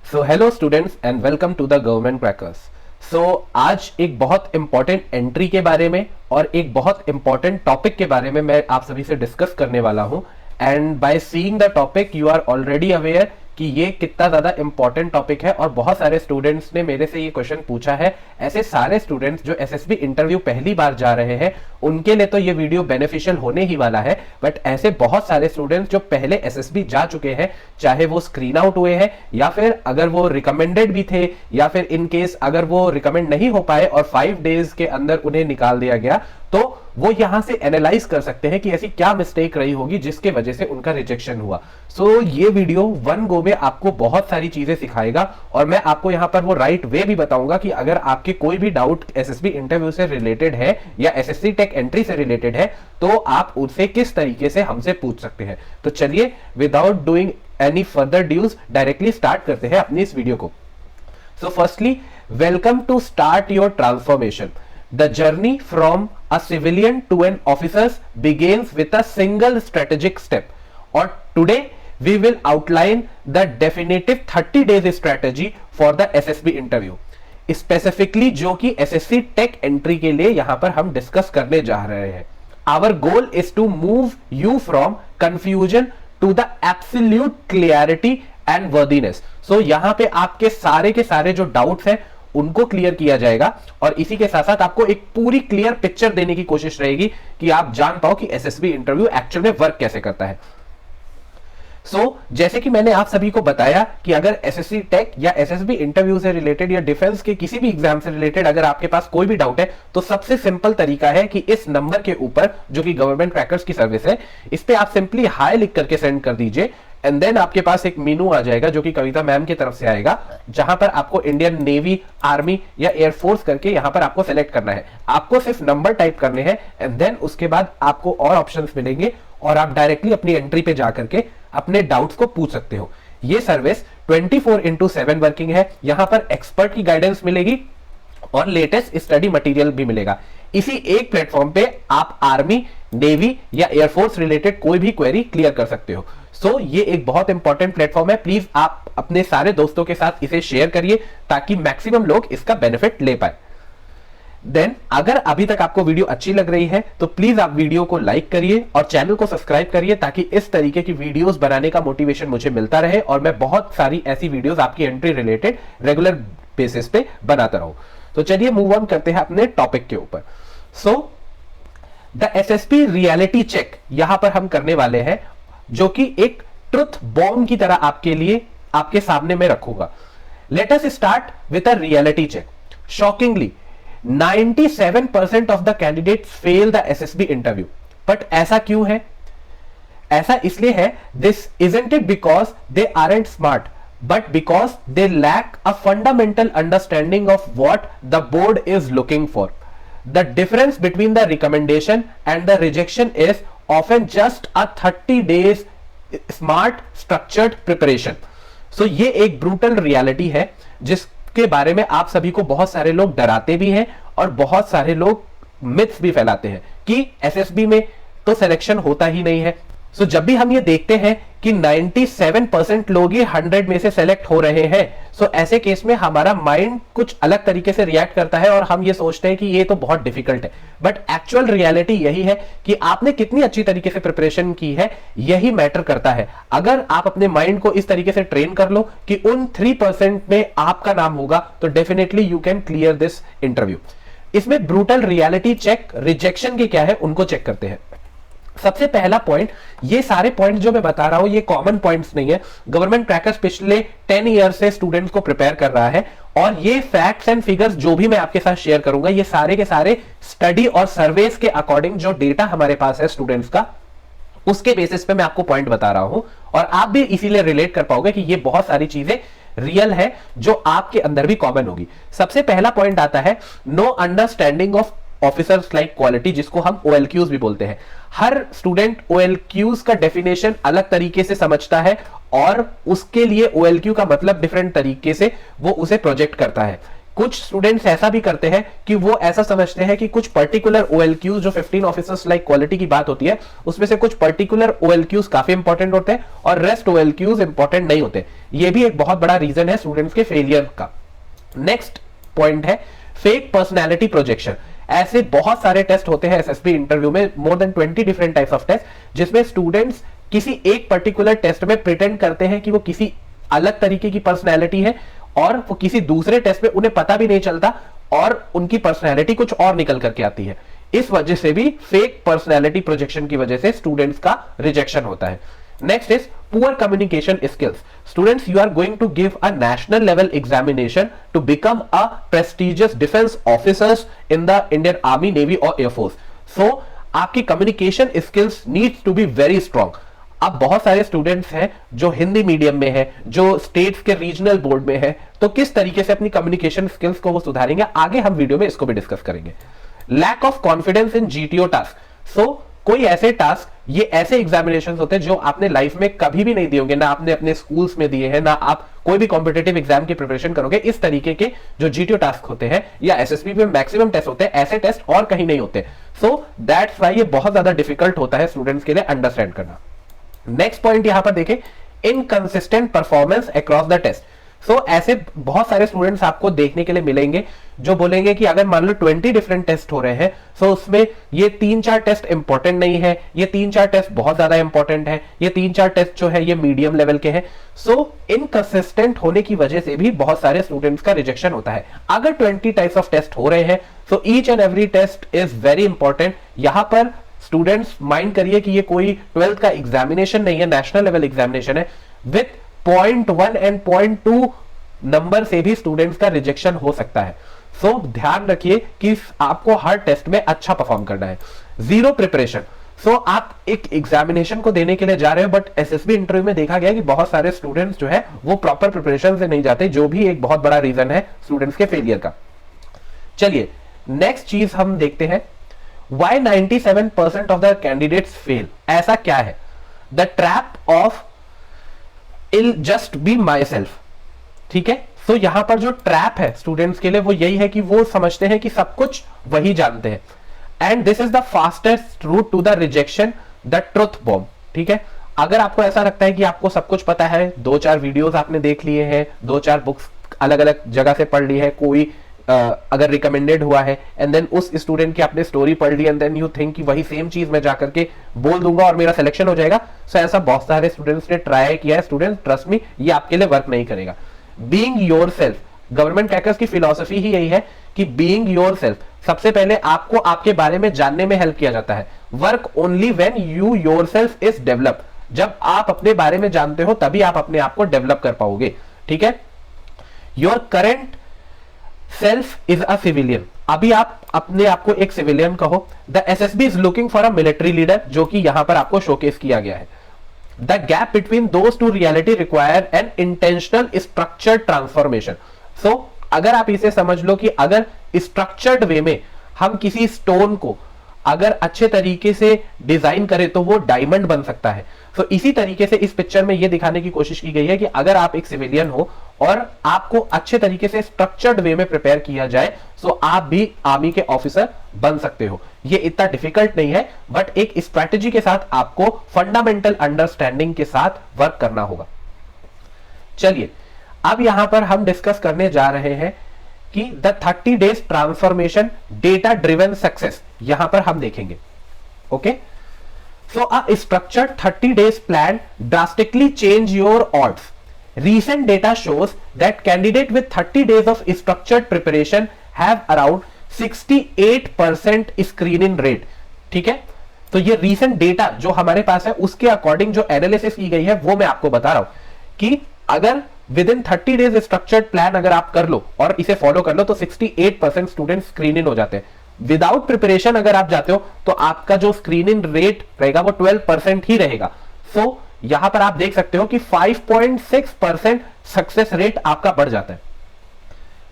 So hello students and welcome to the government crackers. So आज एक बहुत important entry के बारे में और एक बहुत इंपॉर्टेंट टॉपिक के बारे में मैं आप सभी से डिस्कस करने वाला हूं। And by seeing the topic you are already aware कि ये कितना ज्यादा इंपॉर्टेंट टॉपिक है और बहुत सारे स्टूडेंट्स ने मेरे से ये क्वेश्चन पूछा है। ऐसे सारे स्टूडेंट्स जो एसएसबी इंटरव्यू पहली बार जा रहे हैं उनके लिए तो ये वीडियो बेनिफिशियल होने ही वाला है, बट ऐसे बहुत सारे स्टूडेंट्स जो पहले एसएसबी जा चुके हैं, चाहे वो स्क्रीन आउट हुए हैं या फिर अगर वो रिकमेंडेड भी थे या फिर इन केस अगर वो रिकमेंड नहीं हो पाए और 5 डेज के अंदर उन्हें निकाल दिया गया, तो वो यहां से एनालाइज कर सकते हैं कि ऐसी क्या मिस्टेक रही होगी जिसके वजह से उनका रिजेक्शन हुआ। सो ये वीडियो वन गो में आपको बहुत सारी चीजें सिखाएगा और मैं आपको यहां पर वो राइट वे भी बताऊंगा कि अगर आपके कोई भी डाउट एसएसबी इंटरव्यू से रिलेटेड है या एसएससी टेक एंट्री से रिलेटेड है तो आप उनसे किस तरीके से हमसे पूछ सकते हैं। तो चलिए without doing any further dues directly start करते हैं अपनी इस वीडियो को। So firstly, welcome to start your transformation. The journey from a civilian to an officer begins with a single strategic step. और today we will outline the definitive 30 days strategy for the SSB interview. Specifically जो कि SSC Tech Entry के लिए यहां पर हम discuss करने जा रहे हैं। Our goal is to move you from confusion to the absolute clarity and worthiness. So यहां पे आपके सारे जो डाउट्स हैं उनको क्लियर किया जाएगा और इसी के साथ साथ आपको एक पूरी क्लियर पिक्चर देने की कोशिश रहेगी कि आप जान पाओ कि एसएसबी इंटरव्यू एक्चुअल में वर्क कैसे करता है। जैसे कि मैंने आप सभी को बताया कि अगर एसएससी टेक या एसएसबी इंटरव्यू से रिलेटेड या डिफेंस के किसी भी एग्जाम से रिलेटेड अगर आपके पास कोई भी डाउट है तो सबसे सिंपल तरीका है कि इस नंबर के ऊपर जो कि गवर्नमेंट क्रैकर्स की सर्विस है, इस पे आप सिंपली हाई लिख करके सेंड कर दीजिए एंड देन आपके पास एक मेनू आ जाएगा जो कि कविता मैम की तरफ से आएगा, जहां पर आपको इंडियन नेवी, आर्मी या एयरफोर्स करके यहां पर आपको सेलेक्ट करना है। आपको सिर्फ नंबर टाइप करने हैं एंड देन उसके बाद आपको और ऑप्शंस मिलेंगे और आप डायरेक्टली अपनी एंट्री पे जाकर के अपने डाउट्स को पूछ सकते हो। ये सर्विस 24/7 वर्किंग है। यहां पर एक्सपर्ट की गाइडेंस मिलेगी और लेटेस्ट स्टडी मटेरियल भी मिलेगा। इसी एक प्लेटफॉर्म पे आप आर्मी, नेवी या एयरफोर्स रिलेटेड कोई भी क्वेरी क्लियर कर सकते हो। ये एक बहुत इंपॉर्टेंट प्लेटफॉर्म है। प्लीज आप अपने सारे दोस्तों के साथ इसे शेयर करिए ताकि मैक्सिमम लोग इसका बेनिफिट ले पाए। देन अगर अभी तक आपको वीडियो अच्छी लग रही है तो प्लीज आप वीडियो को लाइक करिए और चैनल को सब्सक्राइब करिए ताकि इस तरीके की वीडियोस बनाने का मोटिवेशन मुझे मिलता रहे और मैं बहुत सारी ऐसी वीडियोस आपकी एंट्री रिलेटेड रेगुलर बेसिस पे बनाता रहूं। तो चलिए मूव ऑन करते हैं अपने टॉपिक के ऊपर। द एसएसबी रियलिटी चेक यहां पर हम करने वाले हैं, जो कि एक ट्रुथ बॉम्ब की तरह आपके लिए आपके सामने में रखूंगा। Let us start with a reality check. Shockingly 97% of the candidates fail the SSB interview. But ऐसा क्यों है? ऐसा इसलिए है, this isn't it because they aren't smart but because they lack a fundamental understanding of what the board is looking for. The difference between the recommendation and the rejection is often just a 30 days smart structured preparation. ये एक brutal reality है जिसके बारे में आप सभी को बहुत सारे लोग डराते भी हैं और बहुत सारे लोग मिथ्स भी फैलाते हैं कि एसएसबी में तो सिलेक्शन होता ही नहीं है। जब भी हम ये देखते हैं कि 97% लोग ही 100 में से सेलेक्ट हो रहे हैं, ऐसे केस में हमारा माइंड कुछ अलग तरीके से रिएक्ट करता है और हम ये सोचते हैं कि ये तो बहुत डिफिकल्ट है। बट एक्चुअल रियलिटी यही है कि आपने कितनी अच्छी तरीके से प्रिपरेशन की है, यही मैटर करता है। अगर आप अपने माइंड को इस तरीके से ट्रेन कर लो कि उन 3% में आपका नाम होगा तो definitely you can clear this interview. इसमें ब्रूटल रियलिटी चेक रिजेक्शन के क्या है उनको चेक करते हैं। सबसे पहला पॉइंट, ये सारे पॉइंट्स जो मैं बता रहा हूं ये कॉमन पॉइंट्स नहीं है। गवर्नमेंट क्रैकर्स पिछले 10 ईयर से स्टूडेंट्स को प्रिपेयर कर रहा है और ये फैक्ट्स एंड फिगर्स जो भी मैं आपके साथ शेयर करूंगा ये सारे के सारे स्टडी और सर्वेस के अकॉर्डिंग जो डेटा हमारे पास है स्टूडेंट्स का, उसके बेसिस पे मैं आपको पॉइंट बता रहा हूं और आप भी इसीलिए रिलेट कर पाओगे कि ये बहुत सारी चीजें रियल है जो आपके अंदर भी कॉमन होगी। सबसे पहला पॉइंट आता है no understanding of officers like quality, जिसको हम OLQs भी बोलते हैं। हर स्टूडेंट OLQs का डेफिनेशन अलग तरीके से समझता है और उसके लिए OLQ का मतलब डिफरेंट तरीके से वो उसे प्रोजेक्ट करता है। कुछ स्टूडेंट्स ऐसा भी करते हैं कि वो ऐसा समझते हैं कि कुछ पर्टिकुलर OLQs, जो 15 ऑफिसर्स लाइक क्वालिटी की बात होती है, उसमें से कुछ पर्टिकुलर OLQs काफी इंपॉर्टेंट होते हैं और रेस्ट OLQs इंपॉर्टेंट नहीं होते। ये भी एक बहुत बड़ा रीजन है स्टूडेंट्स के फेलियर का। Next point is fake personality projection. ऐसे बहुत सारे टेस्ट होते हैं SSB इंटरव्यू में, more than 20 different types of test, जिसमें स्टूडेंट्स किसी एक पर्टिकुलर टेस्ट में प्रिटेंड करते हैं कि वो किसी अलग तरीके की पर्सनैलिटी है और वो किसी दूसरे टेस्ट में उन्हें पता भी नहीं चलता और उनकी पर्सनैलिटी कुछ और निकल करके आती है। इस वजह से भी फेक पर्सनैलिटी प्रोजेक्शन की वजह से स्टूडेंट्स का रिजेक्शन होता है। Next is poor communication skills. Students, you are going to give a national level examination to become a prestigious defence officers in the Indian army, navy और air force. So आपकी communication skills needs to be very strong. अब बहुत सारे students हैं जो Hindi medium में है, जो स्टेट्स के रीजनल बोर्ड में है, तो किस तरीके से अपनी कम्युनिकेशन स्किल्स को वो सुधारेंगे, आगे हम वीडियो में इसको भी डिस्कस करेंगे। Lack of confidence in GTO task. So कोई ऐसे टास्क, ये ऐसे एग्जामिनेशंस होते हैं जो आपने लाइफ में कभी भी नहीं दिए होंगे, ना आपने अपने स्कूल्स में दिए हैं, ना आप कोई भी कॉम्पिटेटिव एग्जाम की प्रिपरेशन करोगे। इस तरीके के जो GTO टास्क होते हैं या SSB में मैक्सिमम टेस्ट होते हैं, ऐसे टेस्ट और कहीं नहीं होते। सो दैट्स व्हाई ये बहुत ज्यादा डिफिकल्ट होता है स्टूडेंट्स के लिए अंडरस्टैंड करना। नेक्स्ट पॉइंट यहां पर देखें, inconsistent performance across the test. So ऐसे बहुत सारे स्टूडेंट्स आपको देखने के लिए मिलेंगे जो बोलेंगे कि अगर मान लो 20 डिफरेंट टेस्ट हो रहे हैं, सो उसमें ये 3-4 टेस्ट इंपॉर्टेंट नहीं है, ये 3-4 टेस्ट बहुत ज्यादा इंपॉर्टेंट है, ये 3-4 टेस्ट जो है ये मीडियम लेवल के हैं। सो इनकंसिस्टेंट होने की वजह से भी बहुत सारे स्टूडेंट्स का रिजेक्शन होता है। अगर 20 टाइप्स ऑफ टेस्ट हो रहे हैं, so each and every test is very important. यहां पर स्टूडेंट्स माइंड करिए कि ये कोई 12th का एग्जामिनेशन नहीं है, नेशनल लेवल एग्जामिनेशन है। विथ 0.1 एंड 0.2 नंबर से भी स्टूडेंट्स का रिजेक्शन हो सकता है। सो ध्यान रखिए कि आपको हर टेस्ट में अच्छा परफॉर्म करना है। Zero preparation. सो आप एक एग्जामिनेशन को देने के लिए जा रहे हो, बट SSB इंटरव्यू में देखा गया कि बहुत सारे स्टूडेंट्स जो है वो प्रॉपर प्रिपरेशन से नहीं जाते, जो भी एक बहुत बड़ा रीजन है स्टूडेंट्स के फेलियर का। चलिए नेक्स्ट चीज हम देखते हैं, Why 97% of the candidates fail? ऐसा क्या है? The trap of I'll just be myself. ठीक है, तो यहां पर जो ट्रैप है स्टूडेंट्स के लिए वो यही है कि वो समझते हैं कि सब कुछ वही जानते हैं। And this is the fastest route to the rejection, the truth bomb. ठीक है, अगर आपको ऐसा लगता है कि आपको सब कुछ पता है, 2-4 वीडियोस आपने देख लिए हैं, 2-4 बुक्स अलग अलग जगह से पढ़ ली है, कोई अगर रिकमेंडेड हुआ है, एंड देन उस स्टूडेंट की आपने स्टोरी पढ़ ली, एंड देन यू थिंक कि वही सेम चीज मैं जाकर के बोल दूंगा और मेरा सिलेक्शन हो जाएगा। सो ऐसा बहुत सारे स्टूडेंट्स ने ट्राई किया है। स्टूडेंट्स, ट्रस्ट मी, ये आपके लिए वर्क नहीं करेगा। बीइंग योरसेल्फ, गवर्नमेंट क्रैकर्स की फिलॉसफी ही यही है कि बीइंग योरसेल्फ, सबसे पहले आपको आपके बारे में जानने में हेल्प किया जाता है। Work only when you yourself is develop. जब आप अपने बारे में जानते हो तभी आप अपने आप को डेवलप कर पाओगे। ठीक है, your current self is a civilian. अभी आप अपने आप को एक सिविलियन कहो। The SSB is looking for a military leader, जो कि यहां पर आपको शोकेस किया गया है। The gap between those two reality require an intentional structured transformation. So अगर आप इसे समझ लो कि अगर स्ट्रक्चर्ड वे में हम किसी स्टोन को अगर अच्छे तरीके से डिजाइन करें तो वो डायमंड बन सकता है। तो इसी तरीके से इस पिक्चर में ये दिखाने की कोशिश की गई है कि अगर आप एक सिविलियन हो और आपको अच्छे तरीके से स्ट्रक्चर्ड वे में प्रिपेयर किया जाए, तो आप भी आर्मी के ऑफिसर बन सकते हो। ये इतना डिफिकल्ट नहीं है, बट एक स्ट्रैटेजी के साथ आपको फंडामेंटल अंडरस्टैंडिंग के साथ वर्क करना होगा। चलिए अब यहां पर हम डिस्कस करने जा रहे हैं कि the 30 days transformation data driven success, यहां पर हम देखेंगे। Okay, so a structured 30 days plan drastically change your odds. Recent data shows that candidate with 30 days of structured preparation have around 68% screening rate. ठीक है, तो ये recent data जो हमारे पास है उसके अकॉर्डिंग जो एनालिसिस की गई है वो मैं आपको बता रहा हूं कि अगर with in 30 days structured plan अगर आप कर लो और इसे फॉलो कर लो तो 68% स्टूडेंट स्क्रीन इन हो जाते हैं। विदाउट प्रिपरेशन अगर आप जाते हो तो आपका जो स्क्रीनिंग रेट रहेगा वो 12% ही रहेगा। सो यहां पर आप देख सकते हो कि 5.6% सक्सेस रेट आपका बढ़ जाता है।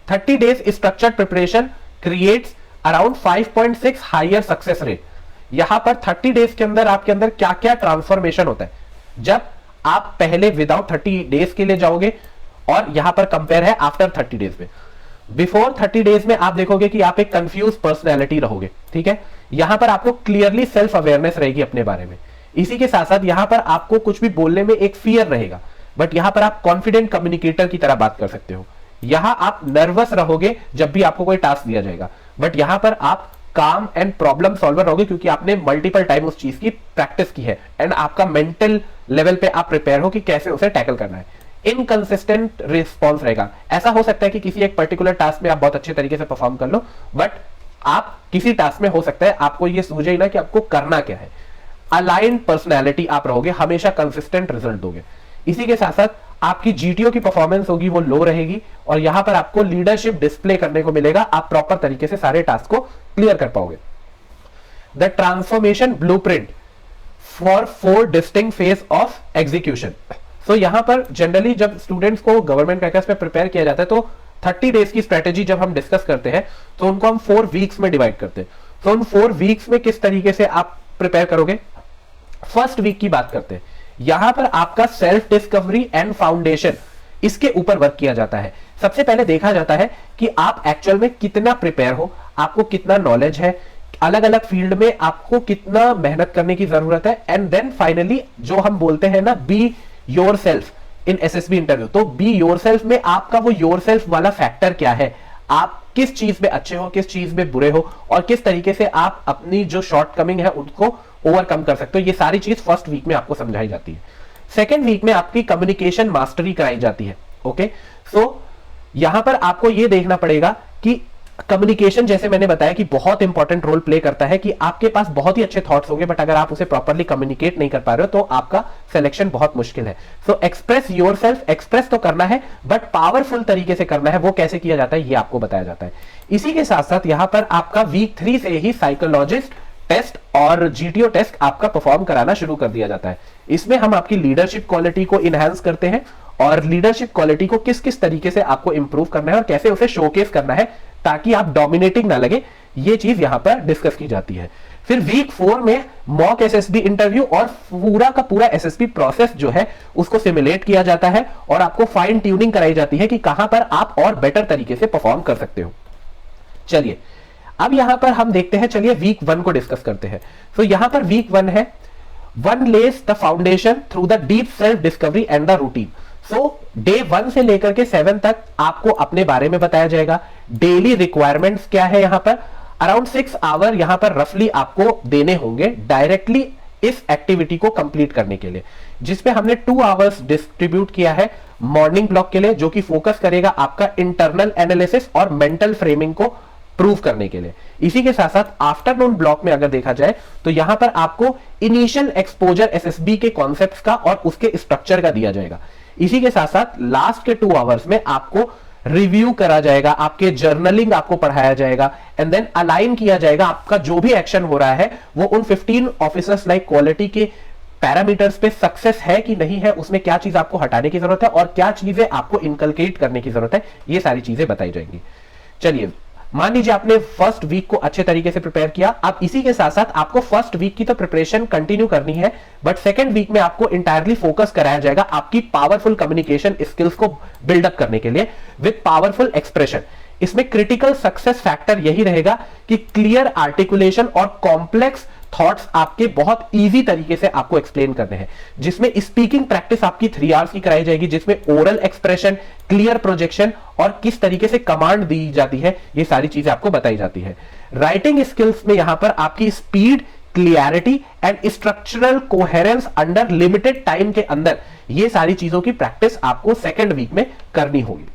30 days structured preparation creates around 5.6 higher success rate. यहां पर 30 डेज के अंदर आपके अंदर क्या क्या ट्रांसफॉर्मेशन होता है जब आप पहले विदाउट 30 डेज के लिए जाओगे और यहां पर कंपेयर है आफ्टर 30 डेज में। बिफोर 30 डेज में आप देखोगे कि आप एक कंफ्यूज पर्सनैलिटी रहोगे, ठीक है। यहां पर आपको क्लियरली सेल्फ अवेयरनेस रहेगी अपने बारे में। इसी के साथ साथ यहां पर आपको कुछ भी बोलने में एक फियर रहेगा, बट यहां पर आप कॉन्फिडेंट कम्युनिकेटर की तरह बात कर सकते हो। यहां आप नर्वस रहोगे जब भी आपको कोई टास्क दिया जाएगा, बट यहां पर आप काम एंड प्रॉब्लम सॉल्वर रहोगे, क्योंकि आपने मल्टीपल टाइम उस चीज की प्रैक्टिस की है एंड आपका मेंटल लेवल पे आप प्रिपेयर हो कि कैसे उसे टैकल करना है। इनकंसिस्टेंट रिस्पॉन्स रहेगा। ऐसा हो सकता है कि किसी एक पर्टिकुलर टास्क में आप बहुत अच्छे तरीके से परफॉर्म कर लो, बट आप किसी टास्क में हो सकता है आपको ये सूझे ही ना कि आपको करना क्या है। अलाइंड पर्सनैलिटी आप रहोगे, हमेशा कंसिस्टेंट रिजल्ट दोगे। इसी के साथ साथ आपकी जीटीओ की परफॉर्मेंस होगी वो लो रहेगी, और यहां पर आपको लीडरशिप डिस्प्ले करने को मिलेगा। आप प्रॉपर तरीके से सारे टास्क को क्लियर कर पाओगे। The transformation blueprint for 4 distinct phase of execution. So यहां पर जनरली जब स्टूडेंट्स को गवर्नमेंट क्रैकर्स पे प्रिपेयर किया जाता है तो 30 डेज की स्ट्रेटेजी जब हम डिस्कस करते हैं तो उनको हम 4 वीक्स में डिवाइड करते हैं। तो उन 4 वीक्स में किस तरीके से आप प्रिपेयर करोगे। फर्स्ट वीक की बात करते हैं। यहां पर आपका सेल्फ डिस्कवरी एंड फाउंडेशन, इसके ऊपर वर्क किया जाता है। सबसे पहले देखा जाता है कि आप एक्चुअल में कितना प्रिपेयर हो, आपको कितना नॉलेज है, अलग अलग फील्ड में आपको कितना मेहनत करने की जरूरत है, एंड देन फाइनली जो हम बोलते हैं ना be your self in SSB interview. तो बी योर सेल्फ में आपका वो योर सेल्फ वाला फैक्टर क्या है, आप किस चीज में अच्छे हो, किस चीज में बुरे हो, और किस तरीके से आप अपनी जो शॉर्टकमिंग है उनको ओवरकम कर सकते हो। ये सारी चीज फर्स्ट वीक में आपको समझाई जाती है। सेकेंड वीक में आपकी कम्युनिकेशन मास्टरी कराई जाती है। ओके, सो यहां पर आपको यह देखना पड़ेगा कि कम्युनिकेशन, जैसे मैंने बताया कि बहुत इंपॉर्टेंट रोल प्ले करता है, कि आपके पास बहुत ही अच्छे थॉट्स होंगे बट अगर आप उसे प्रॉपर्ली कम्युनिकेट नहीं कर पा रहे हो तो आपका सिलेक्शन बहुत मुश्किल है। सो एक्सप्रेस योरसेल्फ, एक्सप्रेस तो करना है बट पावरफुल तरीके से करना है। वो कैसे किया जाता है ये आपको बताया जाता है। इसी के साथ साथ यहां पर आपका वीक 3 से ही साइकोलॉजिस्ट टेस्ट और जीटीओ टेस्ट आपका परफॉर्म कराना शुरू कर दिया जाता है। इसमें हम आपकी लीडरशिप क्वालिटी को इनहेंस करते हैं और लीडरशिप क्वालिटी को किस किस तरीके से आपको इंप्रूव करना है और कैसे उसे शोकेस करना है ताकि आप डोमिनेटिंग ना लगे, ये चीज यहां पर डिस्कस की जाती है। फिर वीक 4 में मॉक एसएसबी इंटरव्यू और पूरा का पूरा एसएसबी प्रोसेस जो है उसको सिमुलेट किया जाता है और आपको फाइन ट्यूनिंग कराई जाती है कि कहां पर आप और बेटर तरीके से परफॉर्म कर सकते हो। चलिए अब यहां पर हम देखते हैं, चलिए वीक 1 को डिस्कस करते हैं। तो यहां पर वीक 1 है, 1 less the foundation through the deep self discovery and the routine. So day 1 से लेकर के 7 तक आपको अपने बारे में बताया जाएगा। डेली रिक्वायरमेंट्स क्या है, यहां पर अराउंड 6 आवर यहां पर रफली आपको देने होंगे डायरेक्टली इस एक्टिविटी को कंप्लीट करने के लिए, जिसपे हमने 2 आवर्स डिस्ट्रीब्यूट किया है मॉर्निंग ब्लॉक के लिए, जो कि फोकस करेगा आपका इंटरनल एनालिसिस और मेंटल फ्रेमिंग को प्रूव करने के लिए। इसी के साथ साथ आफ्टरनून ब्लॉक में अगर देखा जाए तो यहां पर आपको इनिशियल एक्सपोजर एसएसबी के कॉन्सेप्ट्स का और उसके स्ट्रक्चर का दिया जाएगा। इसी के साथ साथ लास्ट के 2 आवर्स में आपको रिव्यू करा जाएगा, आपके जर्नलिंग आपको पढ़ाया जाएगा एंड देन अलाइन किया जाएगा आपका जो भी एक्शन हो रहा है वो उन 15 ऑफिसर्स लाइक क्वालिटी के पैरामीटर्स पे सक्सेस है कि नहीं है, उसमें क्या चीज आपको हटाने की जरूरत है और क्या चीजें आपको इनकलकेट करने की जरूरत है, ये सारी चीजें बताई जाएंगी। चलिए मान लीजिए आपने फर्स्ट वीक को अच्छे तरीके से प्रिपेयर किया, अब इसी के साथ साथ आपको फर्स्ट वीक की तो प्रिपरेशन कंटिन्यू करनी है बट सेकंड वीक में आपको इंटायरली फोकस कराया जाएगा आपकी पावरफुल कम्युनिकेशन स्किल्स को बिल्डअप करने के लिए विद पावरफुल एक्सप्रेशन। इसमें क्रिटिकल सक्सेस फैक्टर यही रहेगा कि क्लियर आर्टिकुलेशन और कॉम्प्लेक्स थॉट्स आपके बहुत इजी तरीके से आपको एक्सप्लेन करने हैं, जिसमें स्पीकिंग प्रैक्टिस आपकी 3 आवर्स की कराई जाएगी, जिसमें ओरल एक्सप्रेशन, क्लियर प्रोजेक्शन और किस तरीके से कमांड दी जाती है ये सारी चीजें आपको बताई जाती है। राइटिंग स्किल्स में यहां पर आपकी speed, clarity and structural coherence under limited time के अंदर ये सारी चीजों की प्रैक्टिस आपको सेकेंड वीक में करनी होगी।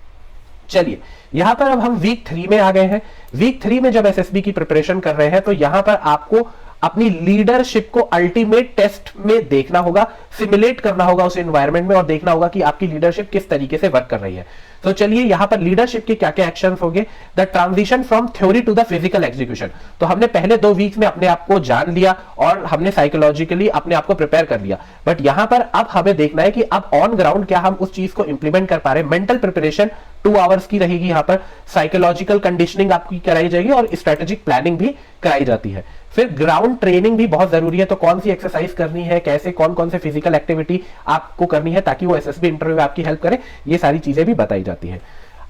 चलिए यहां पर अब हम वीक 3 में आ गए हैं। वीक 3 में जब एसएसबी की प्रिपरेशन कर रहे हैं तो यहां पर आपको अपनी लीडरशिप को अल्टीमेट टेस्ट में देखना होगा, सिमुलेट करना होगा उस एनवायरनमेंट में और देखना होगा कि आपकी लीडरशिप किस तरीके से वर्क कर रही है। तो चलिए यहां पर लीडरशिप के क्या क्या एक्शंस होंगे। The transition from theory to the physical execution. तो हमने पहले 2 वीक्स में अपने आप को जान लिया और हमने साइकोलॉजिकली अपने आप को प्रिपेयर कर लिया, बट यहां पर अब हमें देखना है कि अब ऑन ग्राउंड क्या हम उस चीज को इंप्लीमेंट कर पा रहे हैं। मेंटल प्रिपरेशन 2 आवर्स की रहेगी, यहां पर साइकोलॉजिकल कंडीशनिंग आपकी कराई जाएगी और स्ट्रेटेजिक प्लानिंग भी कराई जाती है। फिर ग्राउंड ट्रेनिंग भी बहुत जरूरी है, तो कौन सी एक्सरसाइज करनी है, कैसे कौन कौन से फिजिकल एक्टिविटी आपको करनी है ताकि वो एसएसबी इंटरव्यू में आपकी हेल्प करे, ये सारी चीजें भी बताई जाती है।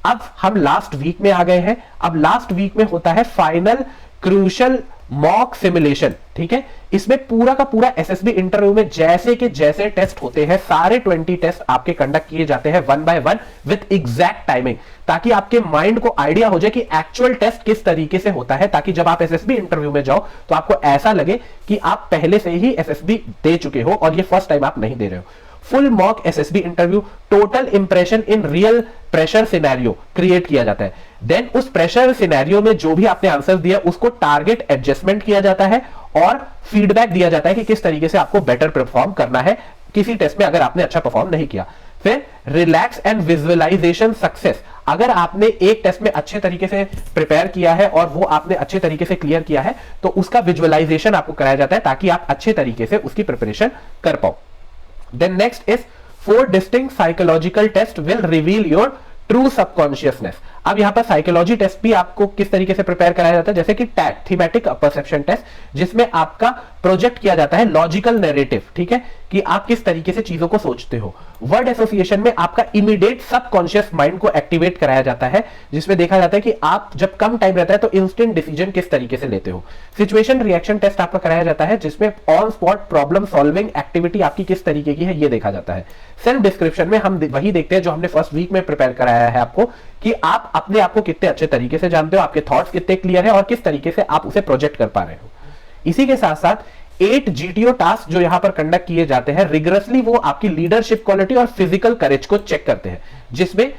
अब हम लास्ट वीक में आ गए हैं। अब लास्ट वीक में होता है फाइनल क्रूशियल मॉक सिमुलेशन, ठीक है। इसमें पूरा का पूरा एसएसबी इंटरव्यू में जैसे के जैसे टेस्ट होते हैं, सारे 20 टेस्ट आपके कंडक्ट किए जाते हैं 1 by 1 विद एग्जैक्ट टाइमिंग, ताकि आपके माइंड को आइडिया हो जाए कि एक्चुअल टेस्ट किस तरीके से होता है, ताकि जब आप एसएसबी इंटरव्यू में जाओ तो आपको ऐसा लगे कि आप पहले से ही एसएसबी दे चुके हो और ये फर्स्ट टाइम आप नहीं दे रहे हो। Full mock SSB interview, total impression in real pressure scenario create किया जाता है। देन उस प्रेशर सिनेरियो में जो भी आपने आंसर दिया उसको टारगेट एडजस्टमेंट किया जाता है और फीडबैक दिया जाता है कि किस तरीके से आपको बेटर परफॉर्म करना है किसी टेस्ट में अगर आपने अच्छा परफॉर्म नहीं किया। फिर रिलैक्स एंड विजुअलाइजेशन सक्सेस, अगर आपने एक टेस्ट में अच्छे तरीके से प्रिपेयर किया है और वो आपने अच्छे तरीके से क्लियर किया है तो उसका विजुअलाइजेशन आपको कराया जाता है ताकि आप अच्छे तरीके से उसकी प्रिपरेशन कर पाओ। Then next is 4 distinct psychological tests will reveal your true subconsciousness। अब यहां पर साइकोलॉजी टेस्ट भी आपको किस तरीके से प्रिपेयर कराया जाता है, जैसे कि टैट थीमेटिक परसेप्शन टेस्ट, जिसमें आपका प्रोजेक्ट किया जाता है लॉजिकल नैरेटिव, ठीक है, कि आप किस तरीके से चीजों को सोचते हो। वर्ड एसोसिएशन में आपका इमीडिएट सबकॉन्शियस माइंड को एक्टिवेट कराया जाता है, जिसमें देखा जाता है कि आप जब कम टाइम रहता है तो इंस्टेंट डिसीजन किस तरीके से लेते हो। सिचुएशन रिएक्शन टेस्ट आपका कराया जाता है, जिसमें on spot problem solving activity आपकी किस तरीके की है ये देखा जाता है। सेल्फ डिस्क्रिप्शन में हम वही देखते हैं जो हमने फर्स्ट वीक में प्रिपेयर कराया है आपको, कि आप अपने आप को कितने अच्छे तरीके से जानते हो, आपके थॉट्स कितने क्लियर है और किस तरीके से आप उसे प्रोजेक्ट कर पा रहे हो। इसी के साथ साथ 8 जीटीओ टास्क जो यहां पर कंडक्ट किए जाते हैं रिगरसली, वो आपकी लीडरशिप क्वालिटी और फिजिकल करेज को चेक करते हैं, जिसमें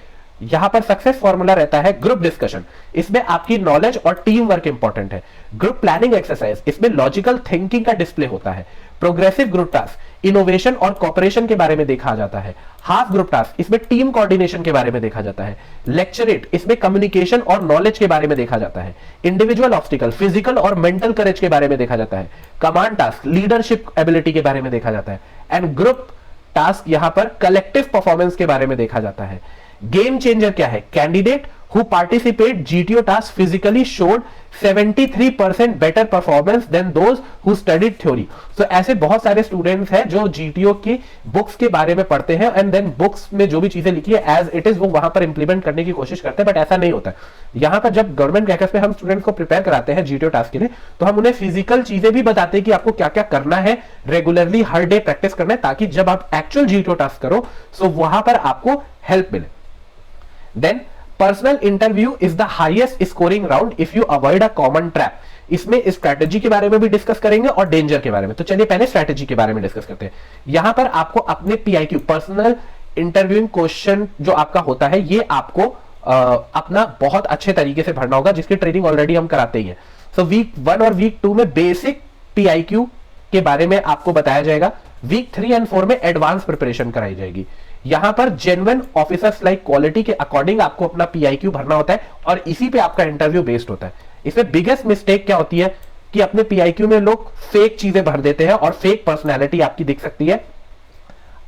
यहां पर सक्सेस फॉर्मूला रहता है ग्रुप डिस्कशन, इसमें आपकी नॉलेज और टीम वर्क इंपॉर्टेंट है। ग्रुप प्लानिंग एक्सरसाइज, इसमें लॉजिकल थिंकिंग का डिस्प्ले होता है। प्रोग्रेसिव ग्रुप टास्क, इनोवेशन और कॉपरेशन के बारे में देखा जाता है। हाफ ग्रुप टास्क, इसमें टीम कोऑर्डिनेशन के बारे में देखा जाता है। लेक्चरेट, इसमें कम्युनिकेशन और नॉलेज के बारे में देखा जाता है। इंडिविजुअल ऑब्स्टिकल, फिजिकल और मेंटल करेज के बारे में देखा जाता है। कमांड टास्क, लीडरशिप एबिलिटी के बारे में देखा जाता है। एंड ग्रुप टास्क यहां पर कलेक्टिव परफॉर्मेंस के बारे में देखा जाता है। गेम चेंजर क्या है, candidate who participate GTO task physically showed 73% better performance than those who studied theory। So ऐसे बहुत सारे स्टूडेंट्स हैं जो GTO की बुक्स के बारे में पढ़ते हैं एंड देन बुक्स में जो भी चीजें लिखी है एज इट इज वो वहां पर इंप्लीमेंट करने की कोशिश करते हैं, बट ऐसा नहीं होता है। यहां पर जब गवर्नमेंट क्रैकर्स में हम स्टूडेंट्स को प्रिपेयर कराते हैं GTO टास्क के लिए, तो हम उन्हें फिजिकल चीजें भी बताते हैं कि आपको क्या क्या करना है, रेगुलरली हर डे प्रैक्टिस करना है, ताकि जब आप एक्चुअल GTO टास्क करो सो वहां पर आपको हेल्प मिले। Then personal interview is the highest scoring round if you avoid a common trap. इसमें स्ट्रैटेजी के बारे में भी डिस्कस करेंगे और डेंजर के बारे में। तो चलिए पहले स्ट्रैटेजी के बारे में डिस्कस करते हैं। यहां पर आपको अपने PIQ पर्सनल इंटरव्यूइंग क्वेश्चन जो आपका होता है ये आपको अपना बहुत अच्छे तरीके से भरना होगा, जिसकी ट्रेनिंग ऑलरेडी हम कराते ही है। सो वीक 1 और वीक 2 में बेसिक PIQ के बारे में आपको बताया जाएगा। वीक 3 एंड 4 में एडवांस प्रिपरेशन कराई जाएगी। यहां पर जेन्युइन ऑफिसर्स लाइक क्वालिटी के अकॉर्डिंग आपको अपना PIQ भरना होता है और इसी पे आपका इंटरव्यू बेस्ड होता है। इसमें बिगेस्ट मिस्टेक क्या होती है कि अपने PIQ में लोग फेक चीजें भर देते हैं और फेक पर्सनैलिटी आपकी दिख सकती है।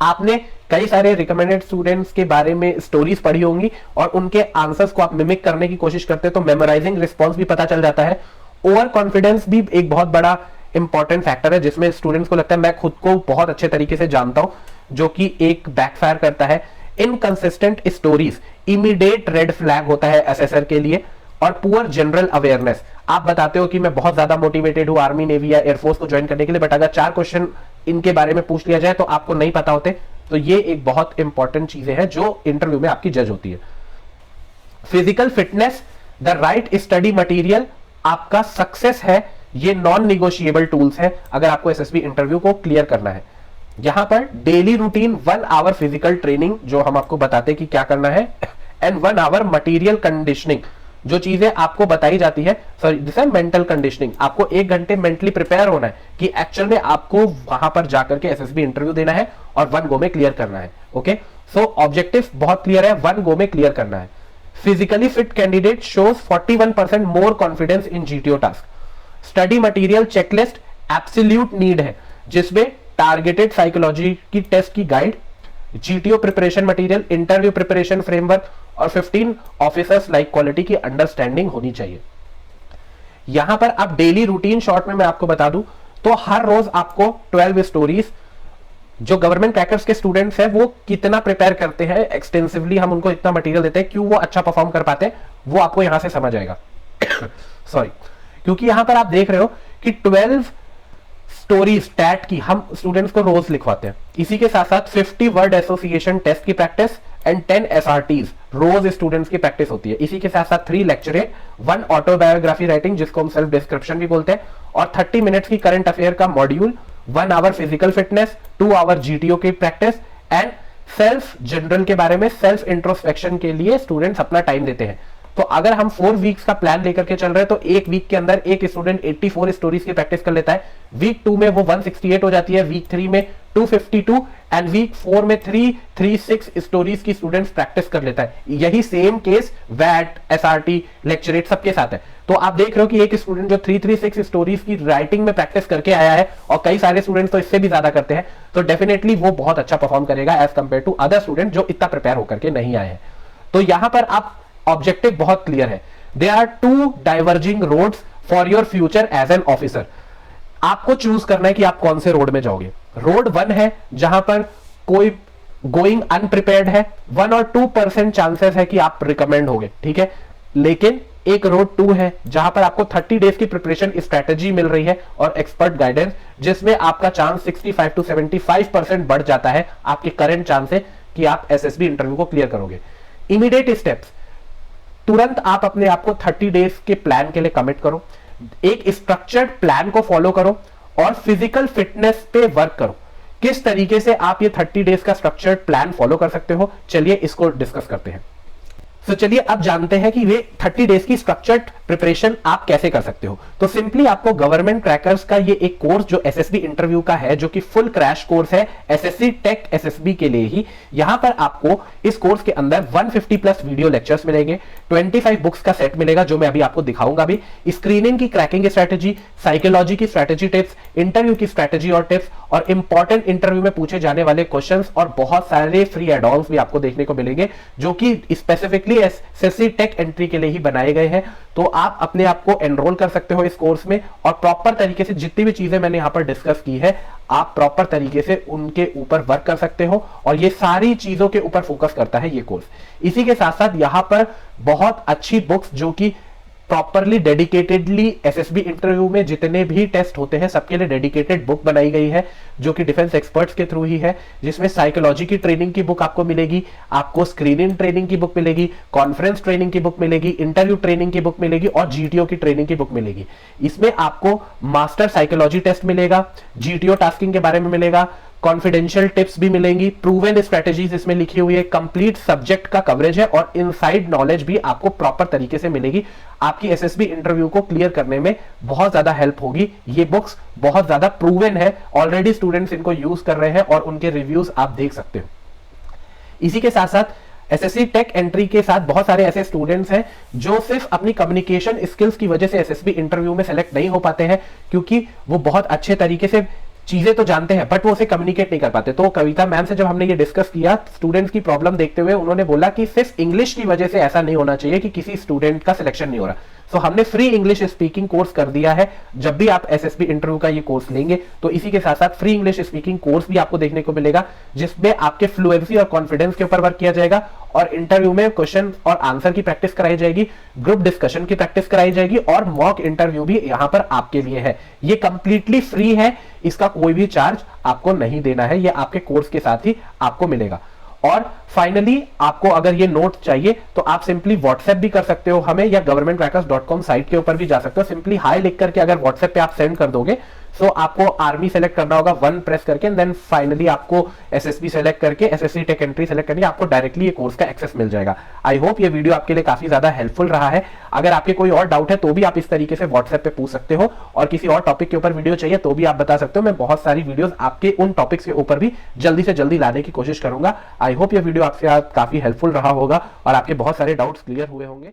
आपने कई सारे रिकमेंडेड स्टूडेंट्स के बारे में स्टोरीज पढ़ी होंगी और उनके आंसर्स को आप मिमिक करने की कोशिश करते हैं तो मेमोराइजिंग रिस्पॉन्स भी पता चल जाता है। ओवर कॉन्फिडेंस भी एक बहुत बड़ा इंपॉर्टेंट फैक्टर है, जिसमें स्टूडेंट्स को लगता है मैं खुद को बहुत अच्छे तरीके से जानता हूं, जो कि एक बैकफायर करता है। Inconsistent stories immediate red flag होता है असेसर के लिए। और पुअर जनरल अवेयरनेस, आप बताते हो कि मैं बहुत ज्यादा मोटिवेटेड हूं आर्मी नेवी या एयरफोर्स को ज्वाइन करने के लिए, बट अगर 4 क्वेश्चन इनके बारे में पूछ लिया जाए तो आपको नहीं पता होते, तो ये एक बहुत इंपॉर्टेंट चीजें हैं जो इंटरव्यू में आपकी जज होती है। Physical fitness, the right study material आपका सक्सेस है, ये नॉन निगोशिएबल टूल्स है अगर आपको एसएसबी इंटरव्यू को क्लियर करना है। यहां पर daily routine 1 hour physical training जो हम आपको बताते हैं कि क्या करना है, एंड 1 आवर मटेरियल कंडीशनिंग, जो चीजें आपको बताई जाती है। सॉरी, दिस है मेंटल कंडीशनिंग, आपको 1 घंटे मेंटली प्रिपेयर होना है कि एक्चुअल में आपको वहां पर जाकर के एसएसबी इंटरव्यू देना है और 1 गो में क्लियर करना है। ओके, सो ऑब्जेक्टिव बहुत क्लियर है, 1 गो में क्लियर करना है। Physically fit candidate shows 41% more confidence in GTO task. Study material checklist absolute need है, जिसमें टारगेटेड साइकोलॉजी की टेस्ट की guide, GTO preparation material, interview preparation framework और 15 ऑफिसर्स लाइक क्वालिटी की अंडरस्टैंडिंग होनी चाहिए। यहां पर अब डेली रूटीन शॉर्ट में मैं आपको बता दूं तो हर रोज आपको 12 स्टोरीज जो गवर्नमेंट क्रैकर्स के स्टूडेंट्स हैं वो कितना प्रिपेयर करते हैं एक्सटेंसिवली, हम उनको इतना मटेरियल देते हैं, क्यों वो अच्छा परफॉर्म कर पाते हैं वो आपको यहां से समझ आएगा। सॉरी, क्योंकि यहां पर आप देख रहे हो कि 12 स्टोरी स्टैट की हम स्टूडेंट्स को रोज लिखवाते हैं। इसी के साथ साथ 50 वर्ड एसोसिएशन टेस्ट की प्रैक्टिस एंड 10 SRTs रोज स्टूडेंट्स की प्रैक्टिस होती है। इसी के साथ साथ 3 लेक्चरें, 1 ऑटोबायोग्राफी राइटिंग जिसको हम सेल्फ डिस्क्रिप्शन भी बोलते हैं, और 30 मिनट्स की करंट अफेयर का module, 1 hour physical fitness, 2 hour GTO की प्रैक्टिस एंड सेल्फ जनरल के बारे में सेल्फ इंट्रोस्पेक्शन के लिए स्टूडेंट्स अपना टाइम देते हैं। तो अगर हम 4 वीक्स का प्लान लेकर के चल रहे हैं तो एक वीक के अंदर एक स्टूडेंट 84 स्टोरीज की प्रैक्टिस कर लेता है, वीक 2 में वो 168 हो जाती है, वीक 3 में 252 एंड वीक 4 में 336 स्टोरीज की स्टूडेंट्स प्रैक्टिस कर लेता है। यही सेम केस वैट, SRT, लेक्चरेट सबके साथ है। तो आप देख रहे हो कि एक स्टूडेंट जो 336 स्टोरीज की राइटिंग में प्रैक्टिस करके आया है, और कई सारे स्टूडेंट्स तो इससे भी ज्यादा करते हैं, तो डेफिनेटली वो बहुत अच्छा परफॉर्म करेगा as compared to other student जो इतना प्रिपेयर होकर के नहीं आए हैं। तो यहां पर आप ऑब्जेक्टिव बहुत क्लियर है, they are 2 diverging roads for your future as an officer. आपको चूज करना है कि आप कौन से रोड में जाओगे। रोड 1 है जहां पर कोई गोइंग अनप्रिपेयर्ड है, 1 और 2% चांसेस है कि आप रिकमेंड होगे, ठीक है। लेकिन एक रोड 2 है जहां पर आपको 30 डेज की प्रिपरेशन स्ट्रेटेजी मिल रही है और एक्सपर्ट गाइडेंस, जिसमें आपका चांस 65 to 75% बढ़ जाता है आपके करंट चांस से कि आप SSB इंटरव्यू को क्लियर करोगे। इमीडिएट स्टेप्स, तुरंत आप अपने आप को 30 डेज के प्लान के लिए कमिट करो, एक स्ट्रक्चर्ड प्लान को फॉलो करो और फिजिकल फिटनेस पे वर्क करो। किस तरीके से आप ये 30 डेज का स्ट्रक्चर्ड प्लान फॉलो कर सकते हो, चलिए इसको डिस्कस करते हैं। तो चलिए अब जानते हैं कि वे 30 डेज की स्ट्रक्चर्ड प्रिपरेशन आप कैसे कर सकते हो। तो सिंपली आपको गवर्नमेंट क्रैकर्स का ये एक कोर्स जो SSB इंटरव्यू का है, जो कि फुल क्रैश कोर्स है SSC टेक SSB के लिए ही, यहां पर आपको इस कोर्स के अंदर 150 प्लस वीडियो लेक्चर्स मिलेंगे, 25 बुक्स का सेट मिलेगा जो मैं अभी आपको दिखाऊंगा भी, स्क्रीनिंग की क्रैकिंग स्ट्रेटेजी, साइकोलॉजी की स्ट्रेटेजी टिप्स, इंटरव्यू की स्ट्रेटेजी और टिप्स, और इंपॉर्टेंट इंटरव्यू में पूछे जाने वाले क्वेश्चंस, और बहुत सारे फ्री एड ऑन्स भी आपको देखने को मिलेंगे जो कि स्पेसिफिकली SSC टेक एंट्री के लिए ही बनाए गए हैं। तो आप अपने आप को एनरोल कर सकते हो इस कोर्स में, और प्रॉपर तरीके से जितनी भी चीजें मैंने यहां पर डिस्कस की है आप प्रॉपर तरीके से उनके ऊपर वर्क कर सकते हो, और ये सारी चीजों के ऊपर फोकस करता है ये कोर्स। इसी के साथ साथ यहां पर बहुत अच्छी बुक्स जो कि प्रॉपरली डेडिकेटेडली SSB इंटरव्यू में जितने भी टेस्ट होते हैं सबके लिए डेडिकेटेड बुक बनाई गई है, जो कि डिफेंस एक्सपर्ट्स के थ्रू ही है, जिसमें साइकोलॉजी की ट्रेनिंग की बुक आपको मिलेगी, आपको स्क्रीनिंग ट्रेनिंग की बुक मिलेगी, कॉन्फ्रेंस ट्रेनिंग की बुक मिलेगी, इंटरव्यू ट्रेनिंग की बुक मिलेगी और GTO की ट्रेनिंग की बुक मिलेगी। इसमें आपको मास्टर साइकोलॉजी टेस्ट मिलेगा, GTO टास्किंग के बारे में मिलेगा, कॉन्फिडेंशियल टिप्स भी मिलेंगी, प्रूवन स्ट्रेटेजीज इसमें लिखी हुई है, कंप्लीट सब्जेक्ट का कवरेज है, और इनसाइड नॉलेज भी आपको प्रॉपर तरीके से मिलेगी। आपकी SSB इंटरव्यू को क्लियर करने में बहुत ज्यादा हेल्प होगी। ये बुक्स बहुत ज्यादा प्रूवन है, ऑलरेडी स्टूडेंट्स इनको यूज कर रहे हैं और उनके रिव्यूज आप देख सकते हो। इसी के साथ साथ SSC टेक एंट्री के साथ बहुत सारे ऐसे स्टूडेंट्स हैं जो सिर्फ अपनी कम्युनिकेशन स्किल्स की वजह से SSB इंटरव्यू में सेलेक्ट नहीं हो पाते हैं, क्योंकि वो बहुत अच्छे तरीके से चीजें तो जानते हैं बट वो उसे कम्युनिकेट नहीं कर पाते। तो कविता मैम से जब हमने ये डिस्कस किया स्टूडेंट्स की प्रॉब्लम देखते हुए, उन्होंने बोला कि सिर्फ इंग्लिश की वजह से ऐसा नहीं होना चाहिए कि किसी स्टूडेंट का सिलेक्शन नहीं हो रहा। तो हमने फ्री इंग्लिश स्पीकिंग कोर्स कर दिया है। जब भी आप SSB इंटरव्यू का ये कोर्स लेंगे तो इसी के साथ साथ फ्री इंग्लिश स्पीकिंग कोर्स भी आपको देखने को मिलेगा, जिसमें आपके फ्लुएंसी और कॉन्फिडेंस के ऊपर वर्क किया जाएगा, और इंटरव्यू में क्वेश्चन और आंसर की प्रैक्टिस कराई जाएगी, ग्रुप डिस्कशन की प्रैक्टिस कराई जाएगी, और मॉक इंटरव्यू भी यहां पर आपके लिए है। ये कंप्लीटली फ्री है, इसका कोई भी चार्ज आपको नहीं देना है, ये आपके कोर्स के साथ ही आपको मिलेगा। और फाइनली आपको अगर ये नोट चाहिए तो आप सिंपली व्हाट्सएप भी कर सकते हो हमें, या governmentcrackers.com साइट के ऊपर भी जा सकते हो। सिंपली हाई लिख करके अगर व्हाट्सएप पे आप सेंड कर दोगे तो आपको आर्मी सेलेक्ट करना होगा, 1 प्रेस करके, देन फाइनली आपको SSB सेलेक्ट करके SSC टेक एंट्री सेलेक्ट करके आपको डायरेक्टली ये कोर्स का एक्सेस मिल जाएगा। आई होप ये वीडियो आपके लिए काफी ज्यादा हेल्पफुल रहा है। अगर आपके कोई और डाउट है तो भी आप इस तरीके से व्हाट्सएप पे पूछ सकते हो, और किसी और टॉपिक के ऊपर वीडियो चाहिए तो भी आप बता सकते हो। मैं बहुत सारी वीडियोस आपके उन टॉपिक्स के ऊपर भी जल्दी से जल्दी लाने की कोशिश करूंगा। आई होप ये वीडियो आपसे काफी हेल्पफुल रहा होगा और आपके बहुत सारे डाउट्स क्लियर हुए होंगे।